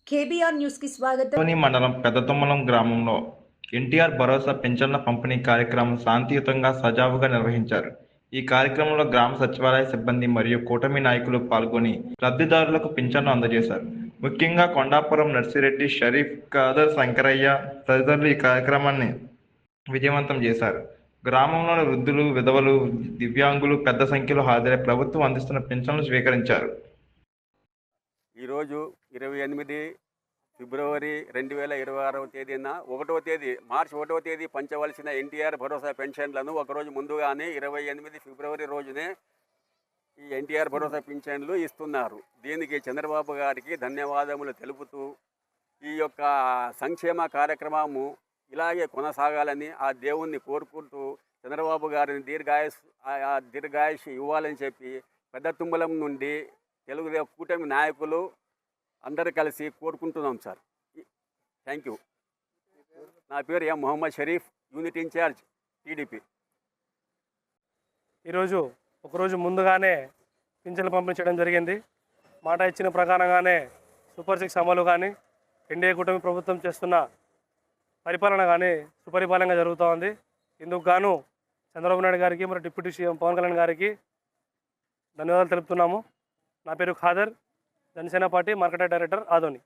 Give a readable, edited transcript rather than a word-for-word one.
KBR news కి స్వాగతం. మండలం పెద్దతుమ్మలం గ్రామంలో ఎన్టీఆర్ భరోసా పింఛన్ల పంపిణీ కార్యక్రమం శాంతియుతంగా సజావుగా నిర్వహించారు. ఈ కార్యక్రమంలో గ్రామ సచివాలయ సిబ్బంది మరియు కూటమి నాయకులు పాల్గొని లబ్ధిదారులకు పింఛన్లు అందజేశారు. ముఖ్యంగా కొండాపురం నర్సిరెడ్డి, షరీఫ్, ఖాదర్, శంకరయ్య తదితరులు ఈ కార్యక్రమాన్ని విజయవంతం చేశారు. గ్రామంలోని వృద్ధులు, విధవలు, దివ్యాంగులు పెద్ద సంఖ్యలో హాజరై ప్రభుత్వం అందిస్తున్న పింఛన్లు స్వీకరించారు. ఈరోజు 28 ఫిబ్రవరి 2026 తేదీన మార్చి 1వ తేదీ పంచవలసిన ఎన్టీఆర్ భరోసా పెన్షన్లను ఒకరోజు ముందుగానే 28 ఫిబ్రవరి రోజునే ఈ ఎన్టీఆర్ భరోసా పెన్షన్లు ఇస్తున్నారు. దీనికి చంద్రబాబు గారికి ధన్యవాదములు తెలుపుతూ ఈ యొక్క సంక్షేమ కార్యక్రమము ఇలాగే కొనసాగాలని ఆ దేవుణ్ణి కోరుకుంటూ చంద్రబాబు గారిని దీర్ఘాయుష్ ఇవ్వాలని చెప్పి పెద్దతుమ్మలం నుండి తెలుగుదేశం కూటమి నాయకులు అందరూ కలిసి కోరుకుంటున్నాం సార్. Thank you. నా పేరు M Mohammed Sharif, unit incharge TDP. ఈరోజు ఒకరోజు ముందుగానే పింఛన్లు పంపిణీ చేయడం జరిగింది. మాట ఇచ్చిన ప్రకారంగానే సూపర్ 6 అమలు కానీ ఎన్డీఏ కూటమి ప్రభుత్వం చేస్తున్న పరిపాలన కానీ సుపరిపాలనగా జరుగుతూ ఉంది. ఇందుకు గాను చంద్రబాబు నాయుడు గారికి మరియు డిప్యూటీ సీఎం పవన్ కళ్యాణ్ గారికి ధన్యవాదాలు తెలుపుతున్నాము. నా పేరు Khader, Janasena party market director, Adoni.